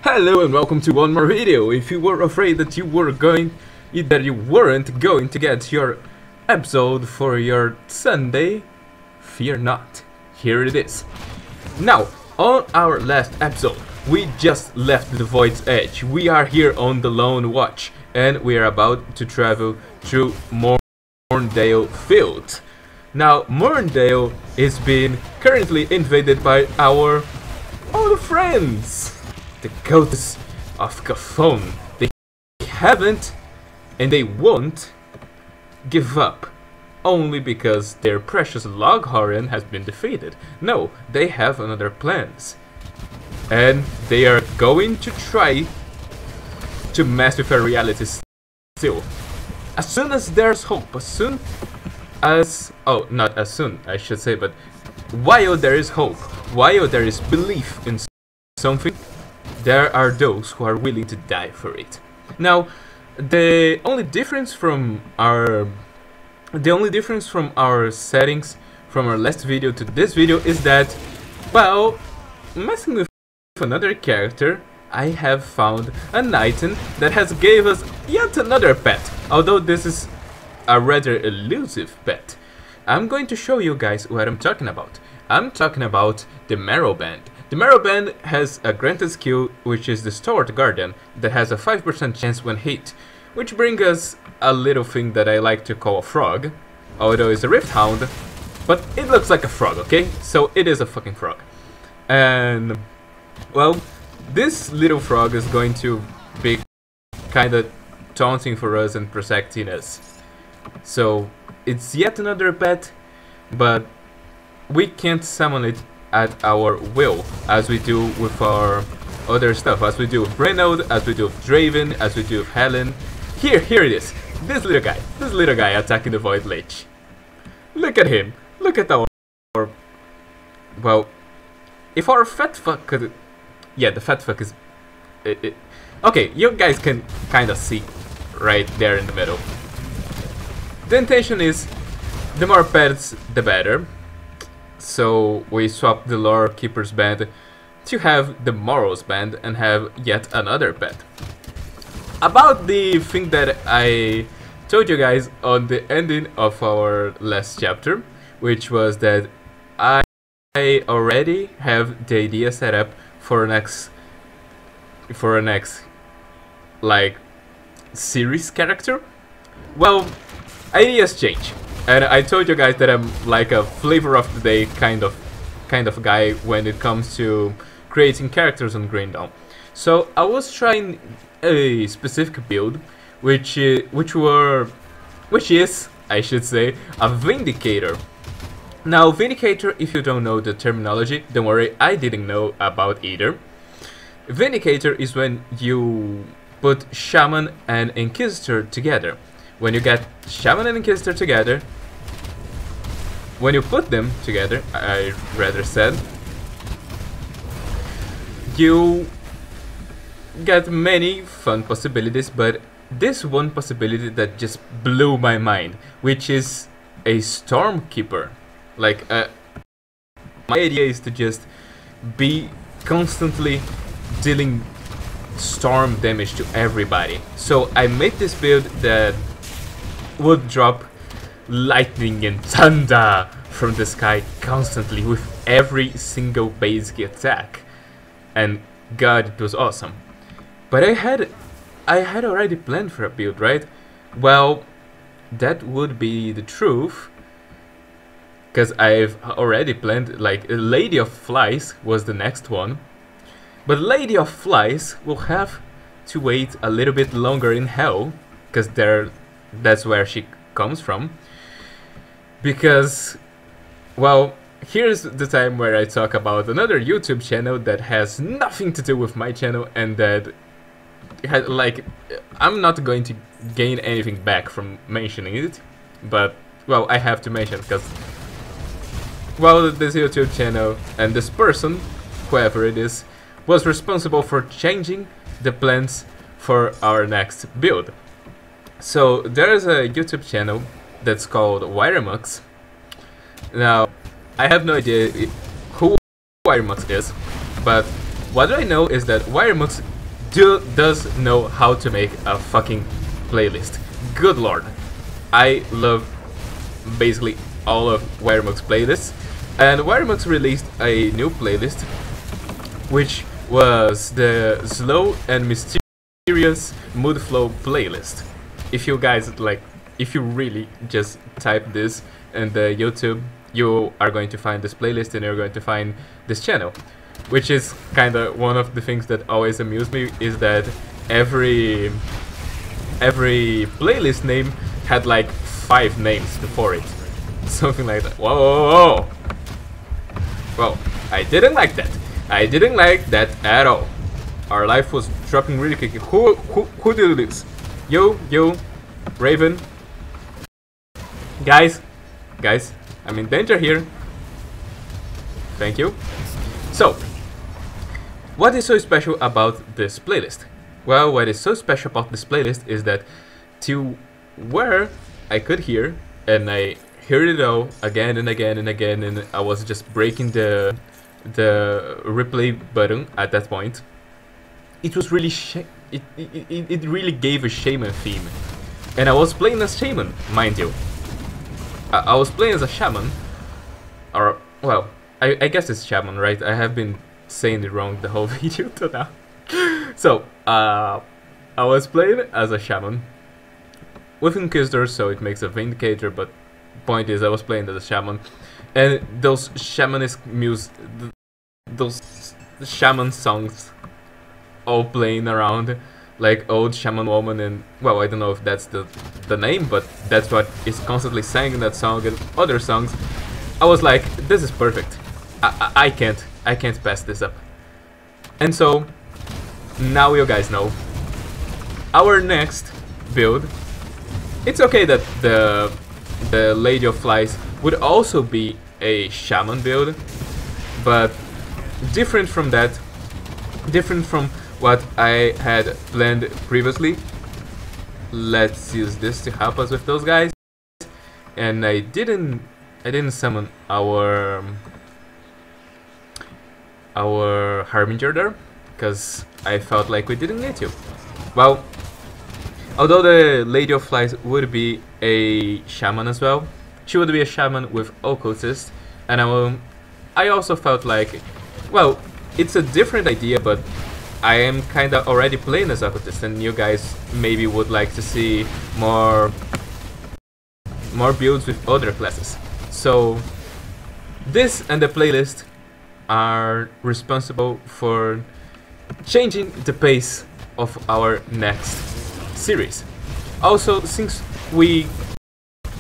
Hello and welcome to one more video. If you were afraid that you weren't going to get your episode for your Sunday, fear not. Here it is. Now, on our last episode, we just left the Void's Edge. We are here on the Lone Watch, and we are about to travel through Mourndale Field. Now, Mourndale is being currently invaded by our old friends, the Ghosts of Cthulhu. They haven't and they won't give up only because their precious Loghorn has been defeated. No, they have another plans, and they are going to try to mess with our reality still. As soon as there's hope, not as soon, I should say, but while there is hope, while there is belief in something, there are those who are willing to die for it. Now, the only difference from our settings from our last video to this video is that, well, messing with another character, I have found an item that has gave us yet another pet, although this is a rather elusive pet. I'm going to show you guys what I'm talking about. I'm talking about the Marrow Band. The Marrow Band has a granted skill, which is the Stalwart Guardian, that has a 5% chance when hit, which brings us a little thing that I like to call a frog, although it's a Rift Hound, but it looks like a frog, okay? So it is a fucking frog. And, well, this little frog is going to be kinda taunting for us and protecting us. So it's yet another pet, but we can't summon it at our will, as we do with our other stuff, as we do with Reynolds, as we do with Draven, as we do with Helen. Here it is. This little guy attacking the Void Lich. Look at him. Look at our well, if our fat fuck could, yeah, the fat fuck is okay, you guys can kind of see right there in the middle. The intention is, the more pets, the better. So we swap the Lore Keeper's Band to have the Morals Band and have yet another pet. About the thing that I told you guys on the ending of our last chapter, which was that I already have the idea set up for a next like series character. Well, ideas change, and I told you guys that I'm like a flavor of the day kind of guy when it comes to creating characters on Green Dawn. So I was trying a specific build, which is, I should say, a Vindicator. Now, Vindicator, if you don't know the terminology, don't worry, I didn't know about either. Vindicator is when you put Shaman and Inquisitor together. When you get Shaman and Inquisitor together, when you put them together, I rather said, you get many fun possibilities, but this one possibility that just blew my mind, which is a Stormkeeper. Like, my idea is to just be constantly dealing storm damage to everybody. So I made this build that would drop lightning and thunder from the sky constantly with every single basic attack, and god, it was awesome. But I had already planned for a build, right? Well, that would be the truth, because I've already planned, like, Lady of Flies was the next one, but Lady of Flies will have to wait a little bit longer in Hell, because that's where she comes from. Because, well, here's the time where I talk about another YouTube channel that has nothing to do with my channel, and that had, like, I'm not going to gain anything back from mentioning it, but, well, I have to mention, because, well, this YouTube channel and this person, whoever it is, was responsible for changing the plans for our next build. So there is a YouTube channel that's called Wiremux. Now, I have no idea who Wiremux is, but what I know is that Wiremux does know how to make a fucking playlist. Good lord. I love basically all of wreak's playlists, and wreak released a new playlist which was the Slow and Mysterious Mood Flow playlist. If you guys like, if you really just type this in the YouTube, you are going to find this playlist and you're going to find this channel, which is kind of one of the things that always amuse me, is that every playlist name had like 5 names before it, something like that. Whoa, whoa, whoa. Well, I didn't like that. I didn't like that at all. Our life was dropping really quickly. Who did this? Yo, Raven. Guys, I'm in danger here. Thank you. So, what is so special about this playlist? Well, what is so special about this playlist is that to where I could hear, and I heard it all again and again and again, and I was just breaking the replay button at that point. It was really it really gave a shaman theme, and I was playing as shaman, mind you. I was playing as a shaman, or well, I guess it's shaman, right? I have been saying it wrong the whole video till now. So I was playing as a shaman with Inquisitor, so it makes a Vindicator, but point is I was playing as a shaman, and those shamanistic those shaman songs all playing around, like Old Shaman Woman, and well, I don't know if that's the name, but that's what is constantly sang in that song and other songs. I was like, this is perfect. I can't pass this up. And so now you guys know our next build. It's okay that the Lady of Flies would also be a shaman build, but different from that, different from what I had planned previously. Let's use this to help us with those guys. And I didn't summon our Harbinger there, because I felt like we didn't need to. Well, although the Lady of Flies would be a shaman as well, she would be a shaman with occultist, and I also felt like, well, it's a different idea, but I am kinda already playing as occultist, and you guys maybe would like to see more builds with other classes. So this and the playlist are responsible for changing the pace of our next series. Also, since we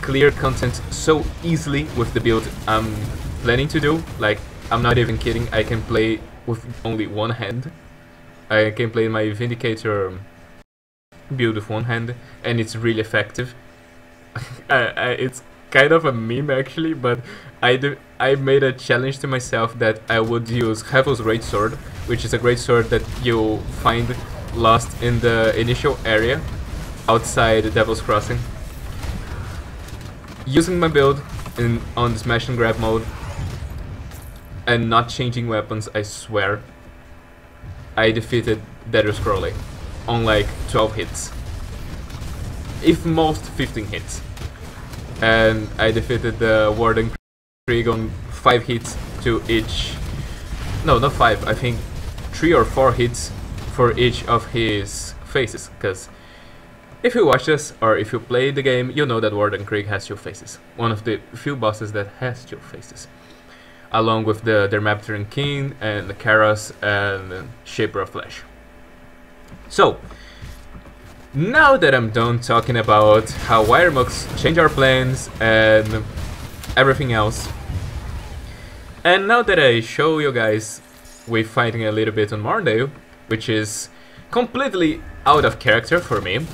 clear content so easily with the build I'm planning to do, like, I'm not even kidding, I can play with only one hand. I can play my Vindicator build with one hand, and it's really effective. It's kind of a meme actually, but I made a challenge to myself that I would use Heaven's Greatsword, which is a great sword that you'll find lost in the initial area outside Devil's Crossing. Using my build on the smash and grab mode and not changing weapons, I swear, I defeated Darius Crowley on like 12 hits. If most 15 hits. And I defeated the Warden Krieg on 5 hits to each. No, not 5, I think 3 or 4 hits for each of his faces. Because if you watch this or if you play the game, you know that Warden Krieg has 2 faces. One of the few bosses that has 2 faces. Along with the Dermapteran King and the Karos and Shaper of Flesh. So, now that I'm done talking about how Wiremux changed our plans and everything else, and now that I show you guys we fighting a little bit on Marndale, which is completely out of character for me,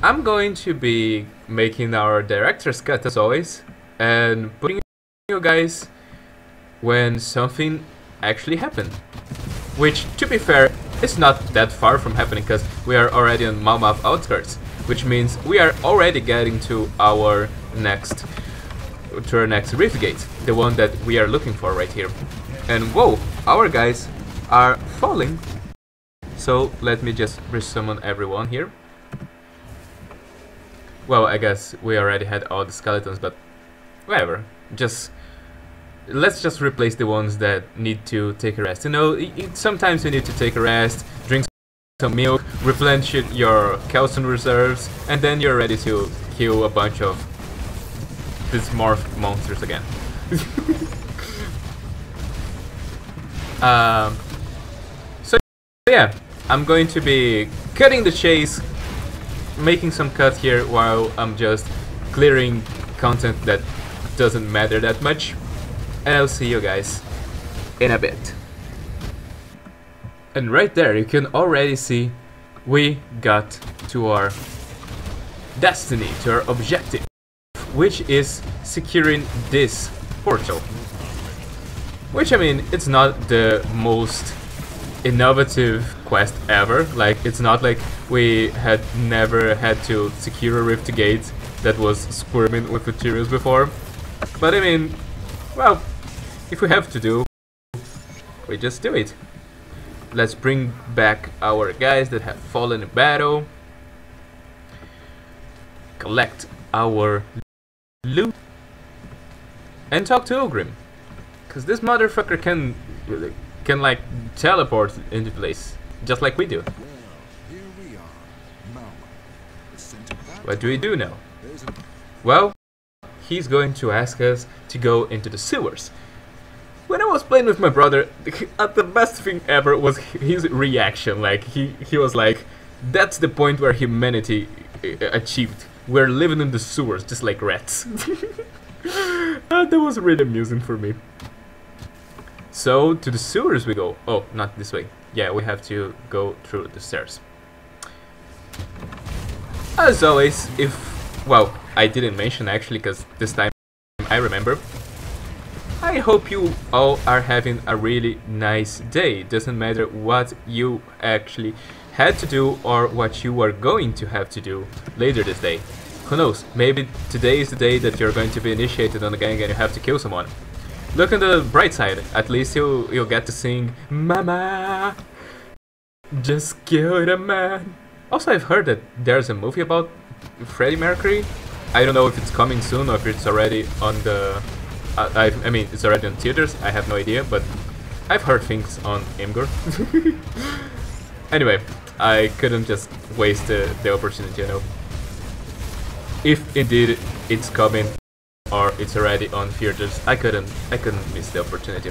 I'm going to be making our director's cut as always, and putting you guys when something actually happened. Which, to be fair, is not that far from happening, because we are already on Malmouth outskirts, which means we are already getting to our next Rift Gate, the one that we are looking for right here. And whoa, our guys are falling So let me just resummon everyone here. Well, I guess we already had all the skeletons, but whatever. Let's just replace the ones that need to take a rest. You know, sometimes you need to take a rest, drink some milk, replenish your calcium reserves, and then you're ready to kill a bunch of these morph monsters again. So yeah, I'm going to be cutting the chase, making some cuts here while I'm just clearing content that doesn't matter that much. And I'll see you guys in a bit. And right there you can already see we got to our destiny, to our objective, which is securing this portal. Which, I mean, it's not the most innovative quest ever. Like, it's not like we had never had to secure a rift gate that was squirming with materials before. But I mean, well, if we have to do, we just do it. Let's bring back our guys that have fallen in battle. Collect our loot. And talk to Ogrim. Because this motherfucker can like teleport into place, just like we do. What do we do now? Well, he's going to ask us to go into the sewers. When I was playing with my brother, the best thing ever was his reaction. Like, he was like, that's the point where humanity achieved. We're living in the sewers, just like rats. That was really amusing for me. So, to the sewers we go. Oh, not this way. Yeah, we have to go through the stairs. As always, well, I didn't mention actually, because this time I remember. I hope you all are having a really nice day. Doesn't matter what you actually had to do or what you are going to have to do later this day. Who knows, maybe today is the day that you're going to be initiated on a gang and you have to kill someone. Look on the bright side, at least you'll get to sing Mama, just killed a man. Also, I've heard that there's a movie about Freddie Mercury. I don't know if it's coming soon or if it's already on the... I mean, it's already on theaters, I have no idea, but I've heard things on Imgur. Anyway, I couldn't just waste the opportunity, you know. If indeed it's coming, or it's already on theaters, I couldn't miss the opportunity.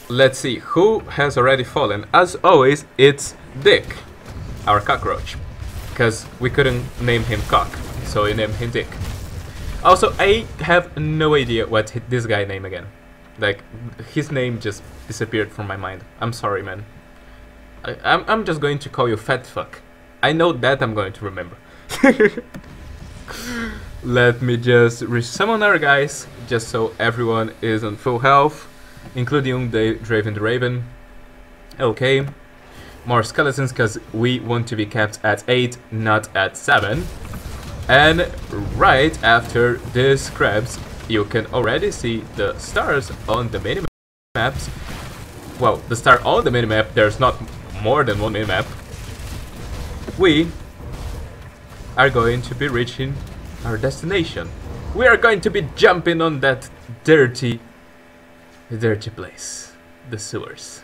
Let's see who has already fallen. As always, it's Dick, our cockroach, because we couldn't name him Cock, so we named him Dick. Also, I have no idea what this guy name again. Like, his name just disappeared from my mind. I'm sorry, man. I'm just going to call you Fat Fuck. I know that I'm going to remember. Let me just resummon our guys, just so everyone is on full health, including the Draven the Raven. Okay, more skeletons because we want to be kept at 8, not at 7. And right after these crabs, you can already see the stars on the mini-maps. Well, the star on the mini-map, there's not more than one mini-map. We are going to be reaching our destination. We are going to be jumping on that dirty place, the sewers.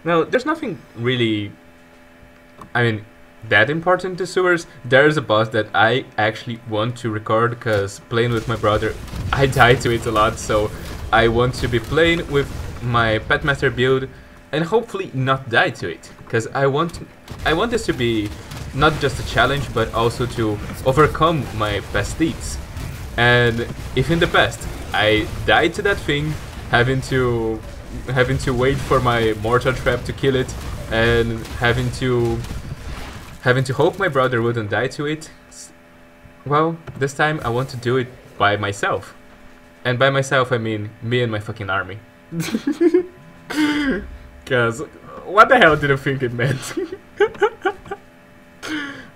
Now, there's nothing really, I mean, that important to sewers. There's a boss that I actually want to record, because playing with my brother, I die to it a lot, so I want to be playing with my Pet Master build and hopefully not die to it, because I want this to be not just a challenge, but also to overcome my past deeds. And if in the past I died to that thing, having to wait for my mortar trap to kill it, and having to hope my brother wouldn't die to it, well, this time I want to do it by myself. And by myself I mean me and my fucking army. Cause what the hell did I think it meant?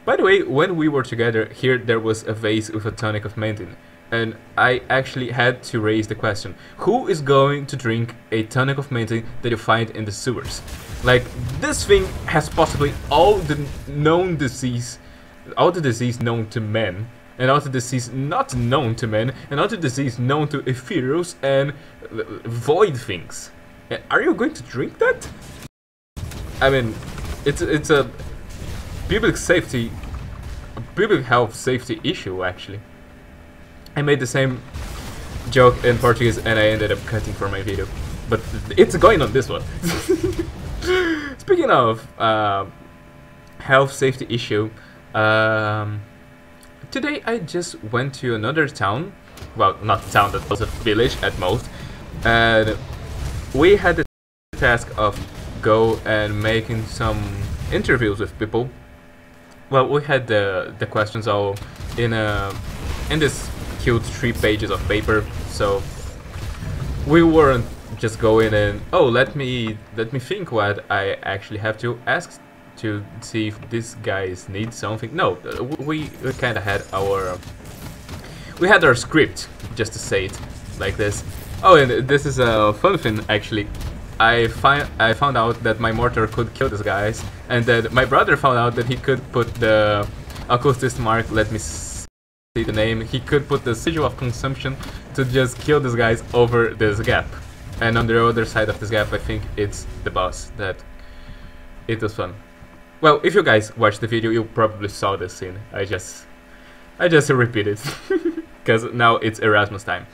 By the way, when we were together, here there was a vase with a tonic of Mentin. and I actually had to raise the question: who is going to drink a tonic of mint that you find in the sewers? Like, this thing has possibly all the disease known to men, and all the disease not known to men, and all the disease known to ethereals and void things. Are you going to drink that? I mean, it's a public health safety issue, actually. I made the same joke in Portuguese and I ended up cutting for my video, but it's going on this one. Speaking of health safety issue, today I just went to another town, well, not a town, that was a village at most, and we had the task of go and making some interviews with people. Well, we had the questions all in this cute 3 pages of paper, so we weren't just going and, oh, let me think what I actually have to ask to see if these guys need something. No, we kind of had our script, just to say it like this. Oh, and this is a fun thing actually. I found out that my mortar could kill these guys, and that my brother found out that he could put the occultist mark, let me see the name, he could put the sigil of consumption to just kill these guys over this gap. And on the other side of this gap, I think it's the boss. That it was fun. Well, if you guys watched the video, you probably saw this scene. I just repeat it because now it's Erasmus time.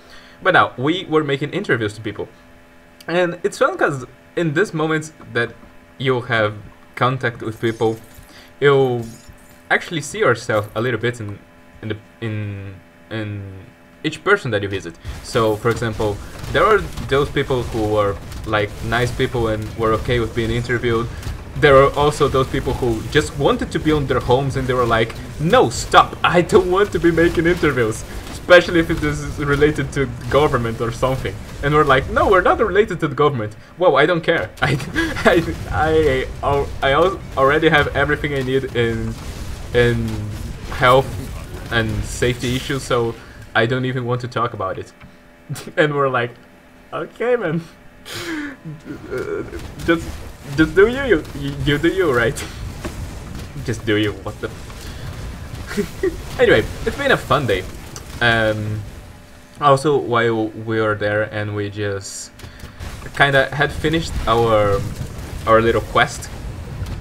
But now we were making interviews to people. And it's fun because in these moments that you'll have contact with people, you'll actually see yourself a little bit in each person that you visit. So, for example, there are those people who are like nice people and were okay with being interviewed. There are also those people who just wanted to be on their homes and they were like, no, stop, I don't want to be making interviews. Especially if it is related to government or something, and we're like, no, we're not related to the government. Well, I don't care. I already have everything I need in health and safety issues, so I don't even want to talk about it. And we're like, okay, man, just do you do you, right? Just do you. What the? Anyway, it's been a fun day. Also, while we were there and we just kinda had finished our little quest,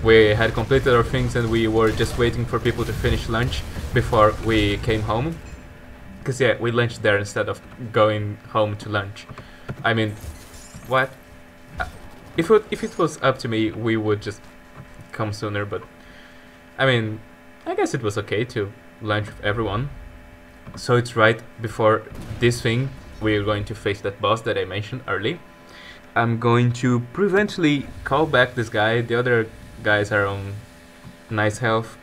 we had completed our things and we were just waiting for people to finish lunch before we came home. Cause yeah, we lunched there instead of going home to lunch. I mean, what? If it was up to me, we would just come sooner, but I mean, I guess it was okay to lunch with everyone. So it's right before this thing, we're going to face that boss that I mentioned early. I'm going to prevently call back this guy. The other guys are on nice health.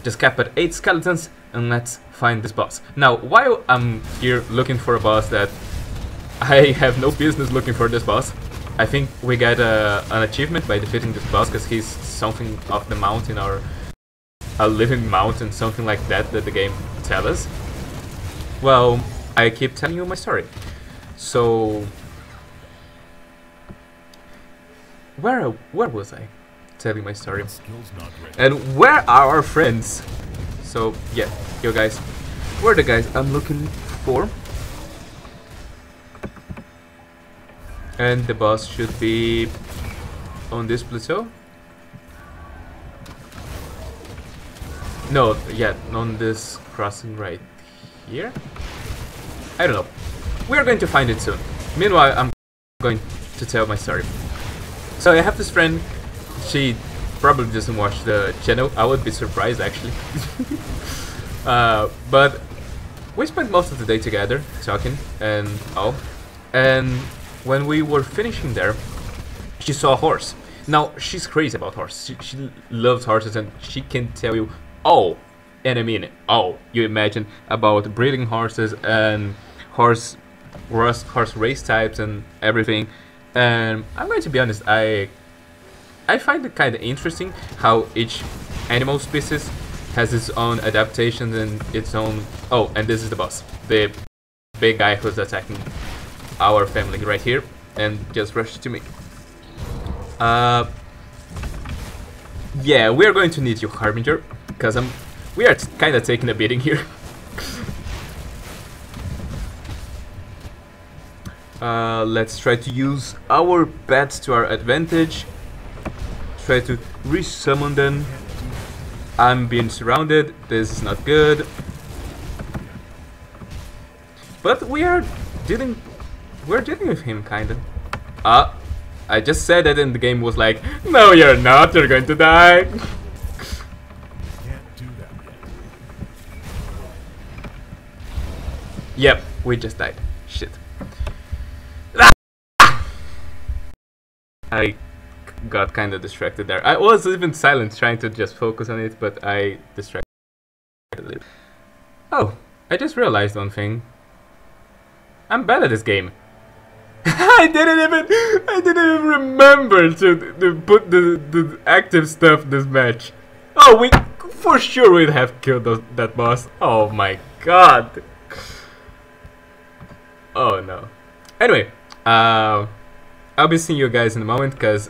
Just cap at 8 skeletons and let's find this boss. Now, while I'm here looking for a boss that I have no business looking for this boss, I think we got an achievement by defeating this boss because he's something of the mountain or a living mountain, something like that the game tells us. Well, I keep telling you my story. So, where was I telling my story? And where are our friends? So, yeah, you guys, where are the guys I'm looking for? And the boss should be on this plateau. No, yeah, on this crossing right here? I don't know. We're going to find it soon. Meanwhile, I'm going to tell my story. So I have this friend. She probably doesn't watch the channel. I would be surprised, actually. But we spent most of the day together, talking and all. And when we were finishing there, she saw a horse. Now, she's crazy about horses. She loves horses and she can tell you all. And I mean, all you imagine about breeding horses and horse race types and everything. And I'm going to be honest, I find it kind of interesting how each animal species has its own adaptations and its own. Oh, and this is the boss. The big guy who's attacking our family right here, and just rush to me. Yeah, we are going to need you, Harbinger, because we are kind of taking a beating here. Let's try to use our pets to our advantage. Try to resummon them. I'm being surrounded. This is not good. But we're dealing with him, kinda. I just said that, and the game was like, "No, you're not. You're going to die." Can't do that yet. Yep, we just died. Shit. I got kind of distracted there. I was even silent, trying to just focus on it, but I distracted it. Oh, I just realized one thing. I'm bad at this game. I didn't even remember to put the active stuff this match. Oh, we for sure would have killed that boss. Oh my god. Oh no. Anyway, I'll be seeing you guys in a moment, because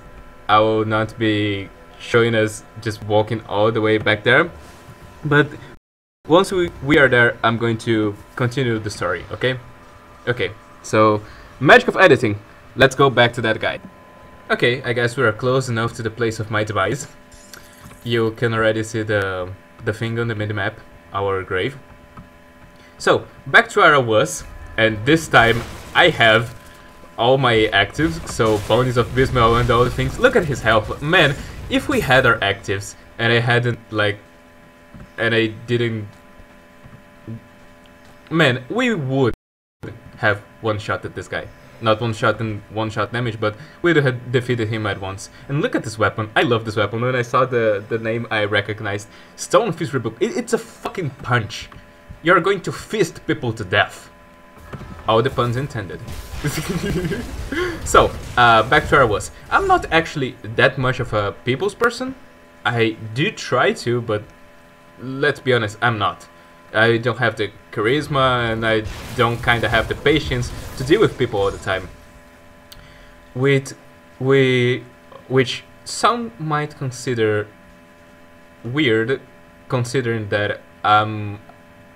I will not be showing us just walking all the way back there. But once we are there, I'm going to continue the story, okay? Okay, so magic of editing. Let's go back to that guy. Okay, I guess we are close enough to the place of my demise. You can already see the thing on the minimap, our grave. So, back to where I was, and this time I have all my actives, so Bones of Bismel and all the things. Look at his health. Man, if we had our actives, and I hadn't, like, and I didn't... Man, we would have one-shot at this guy. Not one-shot and one-shot damage, but we would have defeated him at once. And look at this weapon. I love this weapon. When I saw the name, I recognized. Stone Fist Rebuke. It's a fucking punch. You're going to fist people to death. All the puns intended. So, back to where I was. I'm not actually that much of a people's person. I do try to, but let's be honest, I'm not. I don't have the charisma, and I don't kind of have the patience to deal with people all the time. Which some might consider weird, considering that I'm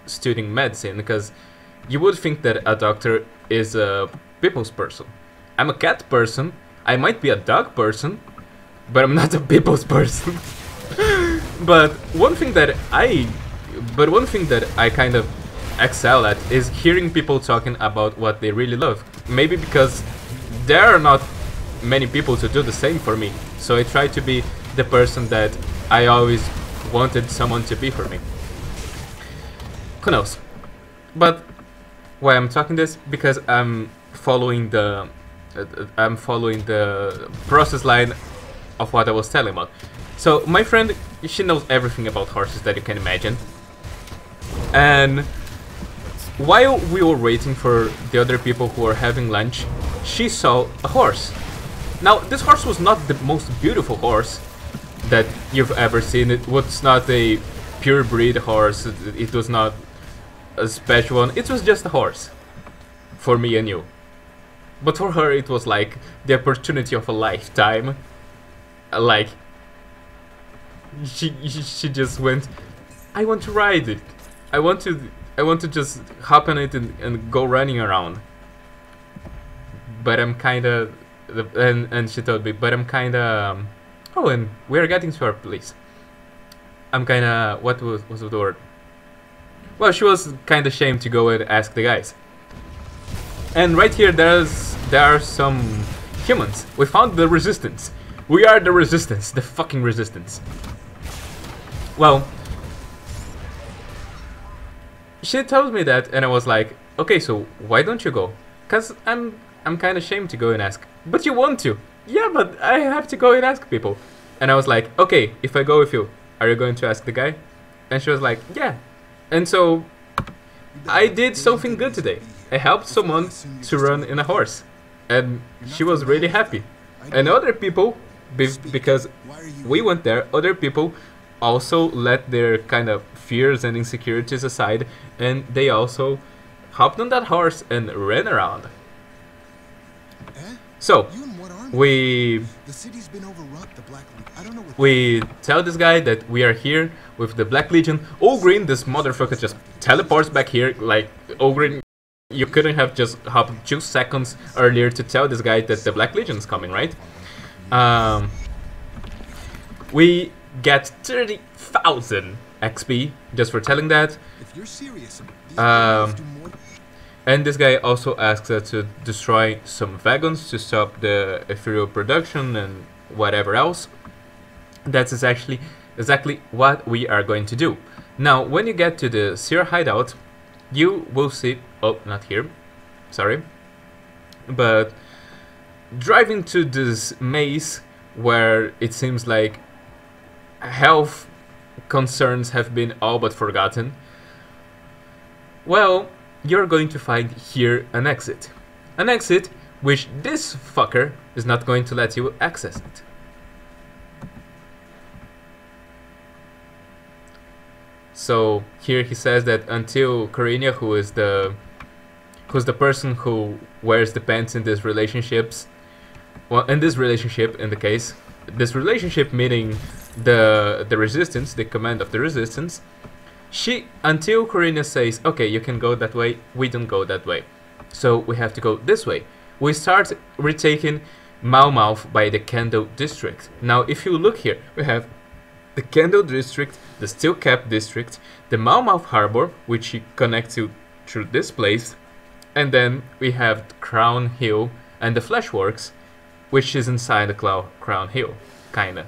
studying medicine, because you would think that a doctor is a people's person. I'm a cat person, I might be a dog person, but I'm not a people's person. But one thing that I kind of excel at is hearing people talking about what they really love. Maybe because there are not many people to do the same for me, so I try to be the person that I always wanted someone to be for me. Who knows? But why I'm talking this? Because I'm following the process line of what I was telling about. So my friend, she knows everything about horses that you can imagine. And while we were waiting for the other people who were having lunch, she saw a horse. Now, this horse was not the most beautiful horse that you've ever seen. It was not a pure breed horse. It was not a special one. It was just a horse for me and you. But for her, it was like the opportunity of a lifetime. Like, she just went, I want to ride it. I want to just hop on it and go running around. But I'm kinda, and she told me, but I'm kinda, oh, and we're getting to our place. I'm kinda, what was the word? Well, she was kinda ashamed to go and ask the guys. And right here, there are some humans. We found the resistance. We are the resistance, the fucking resistance. Well, she told me that, and I was like, okay, so why don't you go? Cause I'm kind of ashamed to go and ask. But you want to? Yeah, but I have to go and ask people. And I was like, okay, if I go with you, are you going to ask the guy? And she was like, yeah. And so I did something good today. I helped someone to run in a horse, and she was really happy. And other people, because we went there, other people also let their kind of fears and insecurities aside, and they also hopped on that horse and ran around. Eh? So You and what army? we The city's been overrun. The Black League. I don't know what. we tell this guy that we are here with the Black Legion. Green, this motherfucker just teleports back here. Like Green, you couldn't have just hopped 2 seconds earlier to tell this guy that the Black Legion is coming, right? We get 30,000 XP just for telling that. If you're serious, these guys do more. And this guy also asks us to destroy some wagons to stop the ethereal production and whatever else. That's exactly what we are going to do. Now, when you get to the Sierra hideout, you will see... Oh, not here. Sorry. But driving to this maze where it seems like health concerns have been all but forgotten, well, you're going to find here an exit. An exit which this fucker is not going to let you access it. So here he says that until Korinia, who's the person who wears the pants in this relationships, well, in this relationship, in the case, this relationship meaning the resistance, the command of the resistance, until Korinia says, okay, you can go that way, we don't go that way. So we have to go this way. We start retaking Malmouth by the Candle District. Now, if you look here, we have the Candle District, the Steel Cap District, the Malmouth Harbor, which connects you through this place, and then we have Crown Hill and the Flashworks, which is inside the Crown Hill, kinda.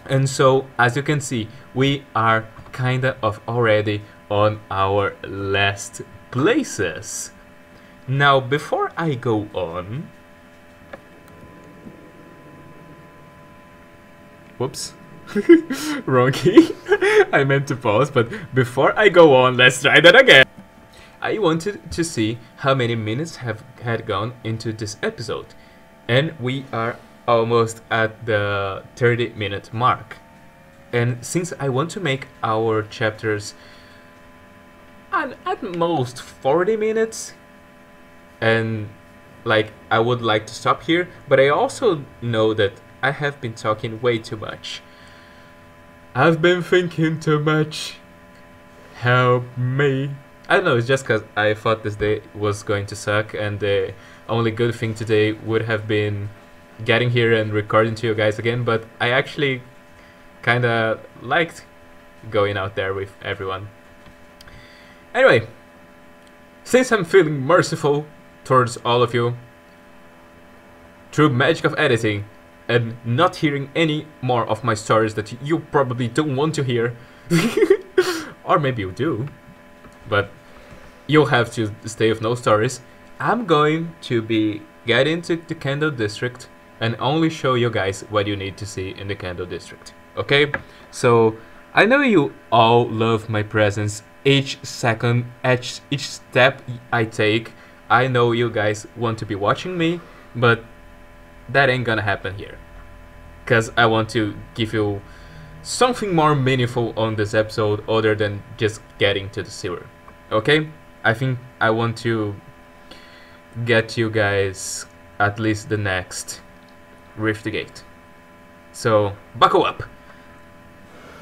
And so, as you can see, we are kinda of already on our last places. Now, before I go on... Whoops. Wrong key. I meant to pause, but before I go on, let's try that again. I wanted to see how many minutes had gone into this episode, and we are almost at the 30-minute mark. And since I want to make our chapters at most 40 minutes, and like I would like to stop here, but I also know that I have been talking way too much. I've been thinking too much. Help me. I don't know, it's just because I thought this day was going to suck, and the only good thing today would have been getting here and recording to you guys again, but I actually kinda liked going out there with everyone. Anyway, since I'm feeling merciful towards all of you, through magic of editing, and not hearing any more of my stories that you probably don't want to hear, or maybe you do, but you'll have to stay with no stories, I'm going to be getting to the Candle District and only show you guys what you need to see in the Candle District. Okay? So, I know you all love my presence each second, each step I take. I know you guys want to be watching me, but that ain't gonna happen here. Because I want to give you something more meaningful on this episode other than just getting to the sewer. Okay? I think I want to get you guys at least the next Rift Gate. So, buckle up!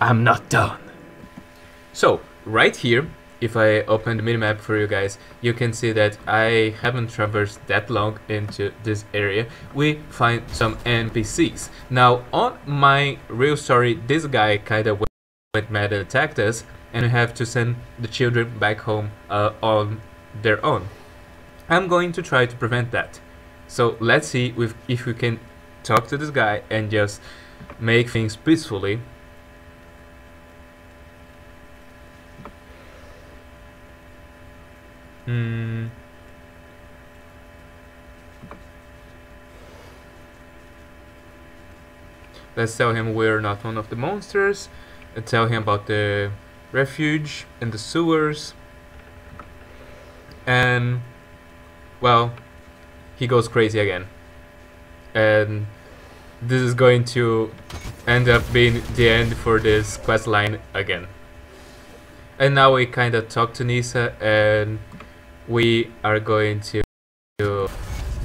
I'm not done! So, right here, if I open the minimap for you guys, you can see that I haven't traversed that long into this area. We find some NPCs. Now, on my real story, this guy kinda went mad and attacked us, and we have to send the children back home on their own. I'm going to try to prevent that. So let's see if we can talk to this guy and just make things peacefully. Let's tell him we're not one of the monsters, and tell him about the refuge and the sewers. And, well, he goes crazy again. And this is going to end up being the end for this quest line again. And now we kinda talk to Nisa, and we are going to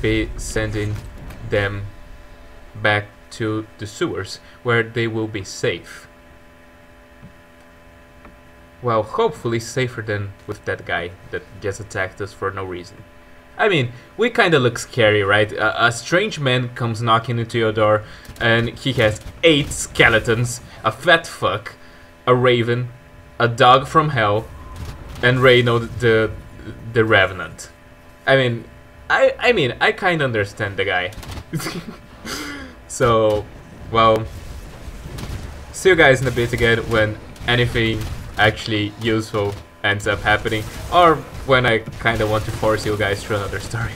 be sending them back to the sewers where they will be safe. Well, hopefully safer than with that guy that just attacked us for no reason. I mean, we kinda look scary, right? A strange man comes knocking into your door and he has 8 skeletons, a fat fuck, a raven, a dog from hell, and Reno the Revenant. I mean, I kinda understand the guy. So, well, see you guys in a bit again when anything actually useful ends up happening, or when I kinda want to force you guys through another story.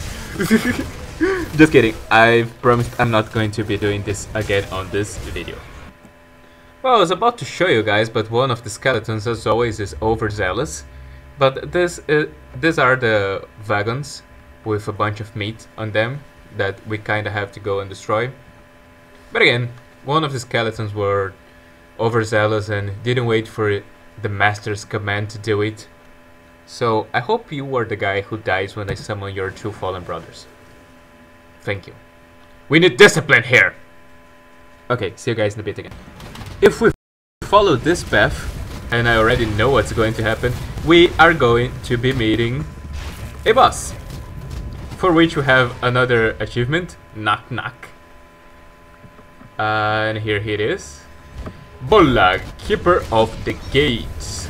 Just kidding, I've promised I'm not going to be doing this again on this video. Well, I was about to show you guys, but one of the skeletons as always is overzealous. But these are the wagons with a bunch of meat on them that we kinda have to go and destroy. But again, one of the skeletons were overzealous and didn't wait for the master's command to do it. So I hope you are the guy who dies when I summon your 2 fallen brothers. Thank you. We need discipline here! Okay, see you guys in a bit again. If we follow this path, and I already know what's going to happen, we are going to be meeting a boss, for which we have another achievement, knock knock. And here it is. Bolla, keeper of the gates.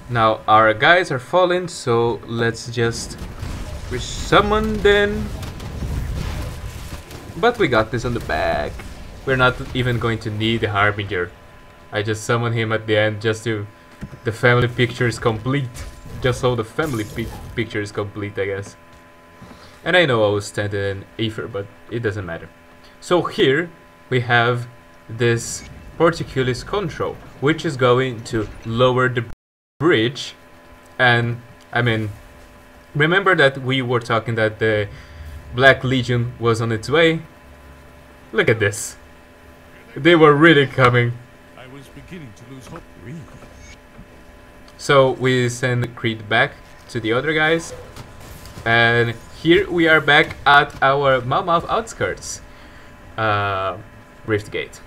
Now our guys are falling, so let's just resummon them. But we got this on the back. We're not even going to need the Harbinger. I just summon him at the end just to... the family picture is complete. Just so the family picture is complete, I guess. And I know I was standing in Aether, but it doesn't matter. So here we have this Porticulus control, which is going to lower the bridge. And I mean, remember that we were talking that the Black Legion was on its way? Look at this. They were really coming. I was beginning to lose hope. Really? So we send Creed back to the other guys. And here we are back at our Malmouth outskirts. Rift Gate.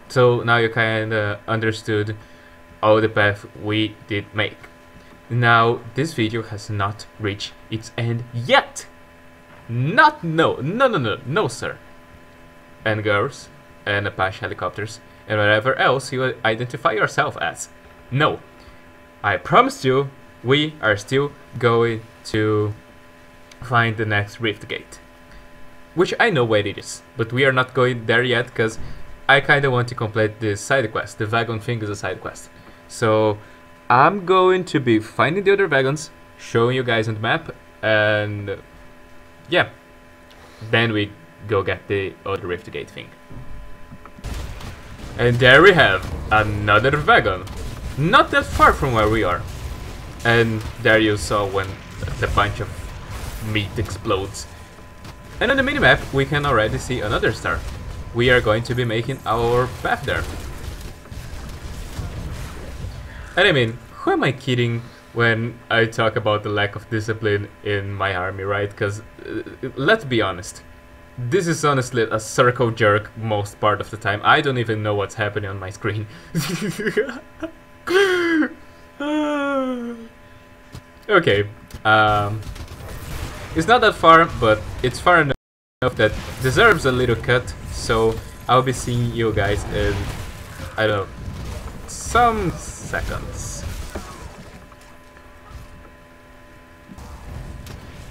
So now you kinda understood all the path we did make. Now this video has not reached its end yet. No sir. And girls, and Apache helicopters, and whatever else you identify yourself as. No. I promised you, we are still going to find the next Rift Gate. Which I know where it is, but we are not going there yet, because I kinda want to complete this side quest. The wagon thing is a side quest. So I'm going to be finding the other wagons, showing you guys on the map, and yeah, then we go get the other Rift Gate thing. And there we have another wagon, not that far from where we are. And there you saw when the bunch of meat explodes. And on the minimap we can already see another star. We are going to be making our path there. And I mean, who am I kidding when I talk about the lack of discipline in my army, right? Because let's be honest, this is honestly a circle jerk most part of the time. I don't even know what's happening on my screen. Okay, it's not that far, but it's far enough that deserves a little cut. So I'll be seeing you guys in, I don't know, some seconds.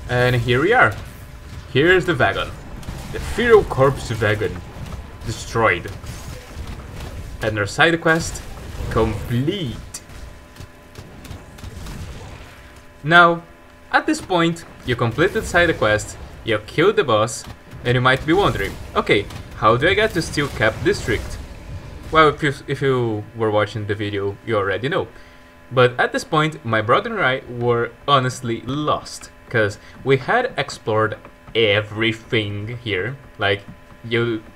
And here we are. Here's the wagon. The Feral Corpse wagon. Destroyed. And our side quest complete. Now, at this point, you completed side quest, you killed the boss, and you might be wondering, okay, how do I get to Steel Cap District? Well, if you were watching the video, you already know. But at this point, my brother and I were honestly lost, because we had explored everything here, like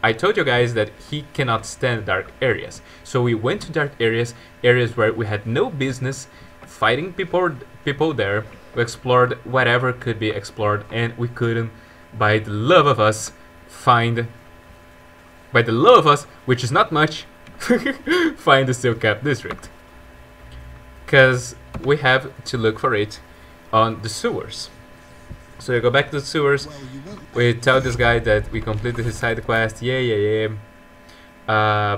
I told you guys that he cannot stand dark areas. So we went to dark areas, areas where we had no business fighting people there. We explored whatever could be explored, and we couldn't, by the love of us, which is not much, find the Steel Cap District. Because we have to look for it on the sewers. So you go back to the sewers, we tell this guy that we completed his side quest, yeah.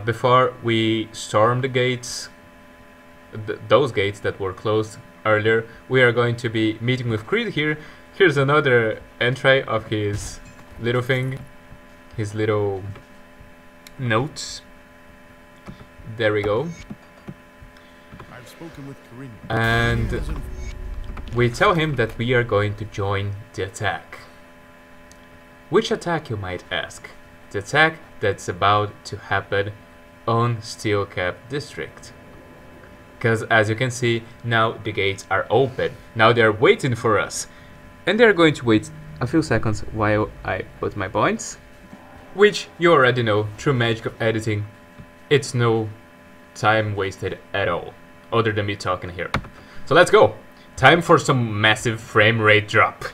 Before we storm the gates, those gates that were closed earlier, we are going to be meeting with Creed here. Here's another entry of his little thing, his little notes. There we go. I've spoken with Corinne. And we tell him that we are going to join the attack. Which attack, you might ask? The attack that's about to happen on Steel Cap District. Because as you can see, now the gates are open. Now they're waiting for us. And they're going to wait a few seconds while I put my points. Which you already know, through magic of editing, it's no time wasted at all. Other than me talking here. So let's go! Time for some massive frame rate drop.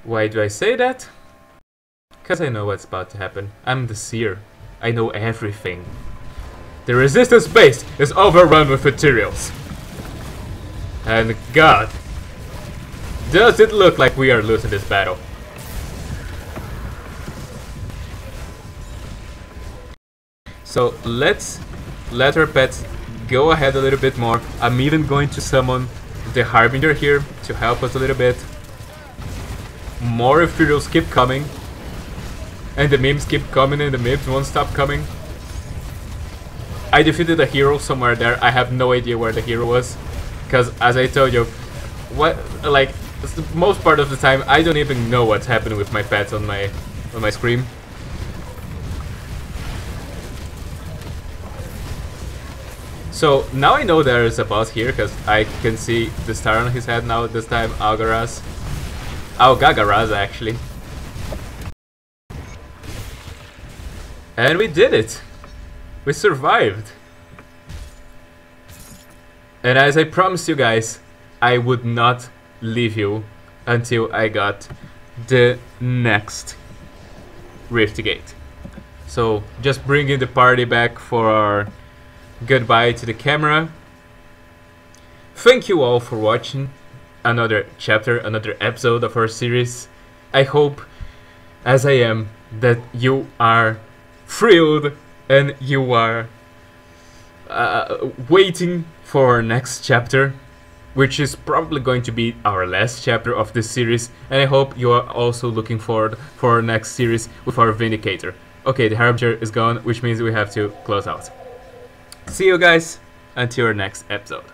Why do I say that? Because I know what's about to happen. I'm the seer. I know everything. The resistance base is overrun with materials. And God, does it look like we are losing this battle. So let's let our pets go ahead a little bit more. I'm even going to summon the Harbinger here to help us a little bit. More Ethereals keep coming. And the memes keep coming and the memes won't stop coming. I defeated a hero somewhere there. I have no idea where the hero was. Because as I told you, the most part of the time I don't even know what's happening with my pets on my screen. So now I know there is a boss here because I can see the star on his head now, this time Algaraz. Algagaraz actually. And we did it! We survived! And as I promised you guys, I would not leave you until I got the next Rift Gate. So just bringing the party back for our goodbye to the camera. Thank you all for watching another chapter, another episode of our series. I hope, as I am, that you are thrilled and you are waiting for our next chapter, which is probably going to be our last chapter of this series, and I hope you are also looking forward for our next series with our Vindicator. Okay, the Harbinger is gone, which means we have to close out. See you guys until our next episode.